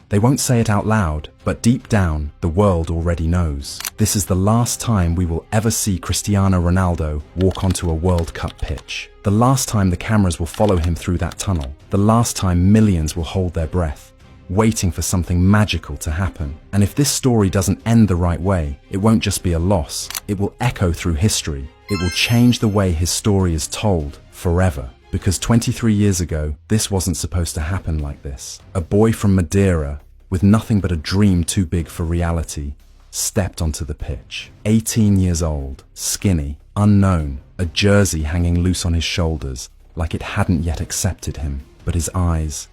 They won't say it out loud, but deep down, the world already knows. This is the last time we will ever see Cristiano Ronaldo walk onto a World Cup pitch. The last time the cameras will follow him through that tunnel. The last time millions will hold their breath, waiting for something magical to happen. And if this story doesn't end the right way, it won't just be a loss. It will echo through history. It will change the way his story is told forever. Because 23 years ago, this wasn't supposed to happen like this. A boy from Madeira, with nothing but a dream too big for reality, stepped onto the pitch. 18 years old, skinny, unknown, a jersey hanging loose on his shoulders, like it hadn't yet accepted him. But his eyes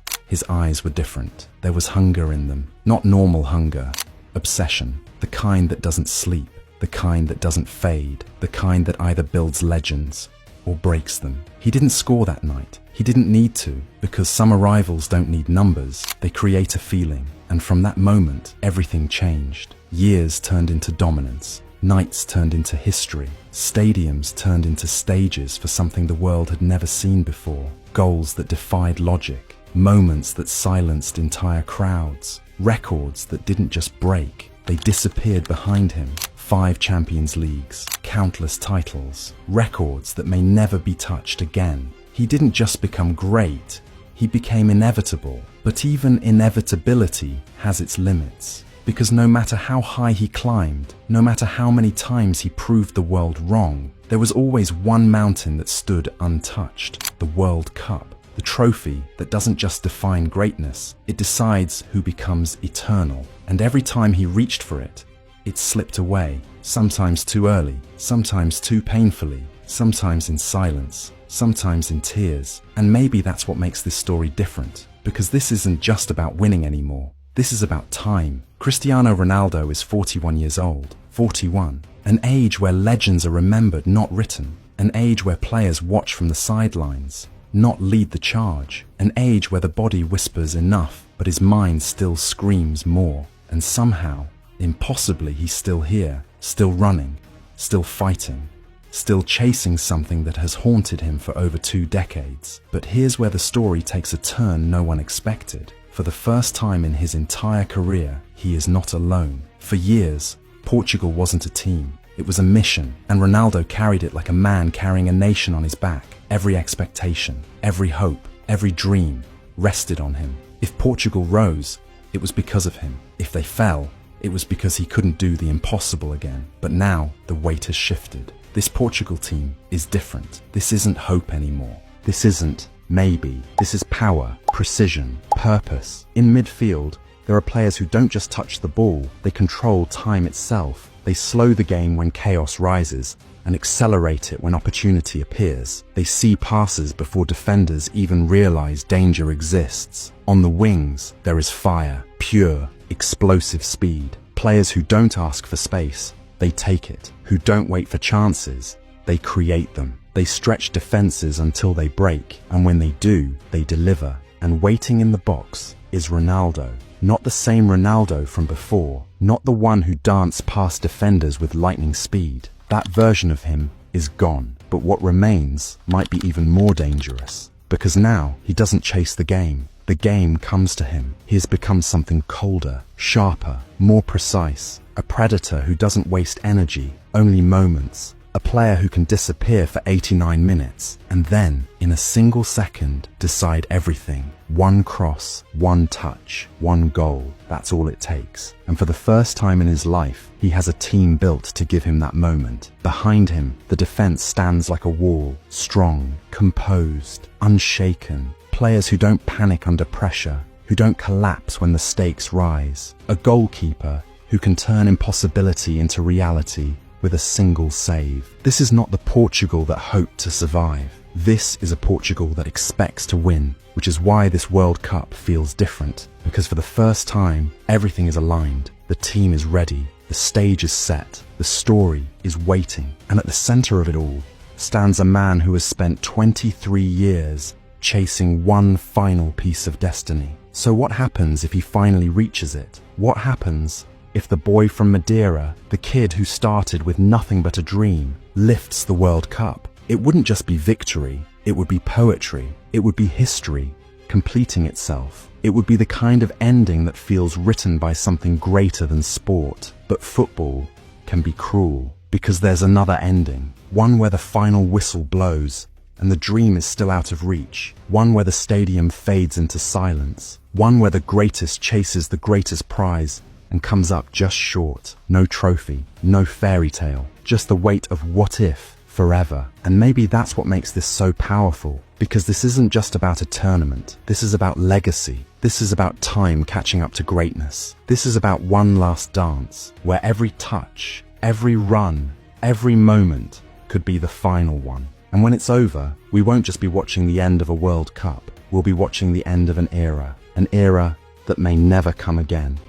were different. There was hunger in them. Not normal hunger. Obsession. The kind that doesn't sleep. The kind that doesn't fade. The kind that either builds legends or breaks them. He didn't score that night. He didn't need to, because some arrivals don't need numbers. They create a feeling. And from that moment, everything changed. Years turned into dominance. Nights turned into history. Stadiums turned into stages for something the world had never seen before. Goals that defied logic. Moments that silenced entire crowds. Records that didn't just break. They disappeared behind him. 5 Champions Leagues, countless titles, records that may never be touched again. He didn't just become great, he became inevitable. But even inevitability has its limits. Because no matter how high he climbed, no matter how many times he proved the world wrong, there was always one mountain that stood untouched: the World Cup. The trophy that doesn't just define greatness, it decides who becomes eternal. And every time he reached for it, it slipped away, sometimes too early, sometimes too painfully, sometimes in silence, sometimes in tears. And maybe that's what makes this story different, because this isn't just about winning anymore. This is about time. Cristiano Ronaldo is 41 years old, 41, an age where legends are remembered, not written, an age where players watch from the sidelines, not lead the charge, an age where the body whispers enough, but his mind still screams more. And somehow, impossibly, he's still here, still running, still fighting, still chasing something that has haunted him for over 2 decades. But here's where the story takes a turn no one expected. For the first time in his entire career, he is not alone. For years, Portugal wasn't a team. It was a mission, and Ronaldo carried it like a man carrying a nation on his back. Every expectation, every hope, every dream rested on him. If Portugal rose, it was because of him. If they fell, it was because he couldn't do the impossible again. But now, the weight has shifted. This Portugal team is different. This isn't hope anymore. This isn't maybe. This is power, precision, purpose. In midfield, there are players who don't just touch the ball, they control time itself. They slow the game when chaos rises and accelerate it when opportunity appears. They see passes before defenders even realize danger exists. On the wings, there is fire, pure, explosive speed. Players who don't ask for space, they take it. Who don't wait for chances, they create them. They stretch defenses until they break, and when they do, they deliver. And waiting in the box is Ronaldo. Not the same Ronaldo from before, not the one who danced past defenders with lightning speed. That version of him is gone. But what remains might be even more dangerous, because now he doesn't chase the game. The game comes to him. He has become something colder, sharper, more precise. A predator who doesn't waste energy, only moments. A player who can disappear for 89 minutes and then, in a single second, decide everything. One cross, one touch, one goal. That's all it takes. And for the first time in his life, he has a team built to give him that moment. Behind him, the defense stands like a wall, strong, composed, unshaken. Players who don't panic under pressure, who don't collapse when the stakes rise. A goalkeeper who can turn impossibility into reality with a single save. This is not the Portugal that hoped to survive. This is a Portugal that expects to win, which is why this World Cup feels different. Because for the first time, everything is aligned. The team is ready. The stage is set. The story is waiting. And at the center of it all stands a man who has spent 23 years chasing one final piece of destiny. So what happens if he finally reaches it? What happens if the boy from Madeira, the kid who started with nothing but a dream, lifts the World Cup? It wouldn't just be victory, it would be poetry, it would be history, completing itself. It would be the kind of ending that feels written by something greater than sport. But football can be cruel, because there's another ending. One where the final whistle blows and the dream is still out of reach. One where the stadium fades into silence. One where the greatest chases the greatest prize and comes up just short. No trophy, no fairy tale, just the weight of what if forever. And maybe that's what makes this so powerful, because this isn't just about a tournament. This is about legacy. This is about time catching up to greatness. This is about one last dance, where every touch, every run, every moment could be the final one. And when it's over, we won't just be watching the end of a World Cup. We'll be watching the end of an era that may never come again.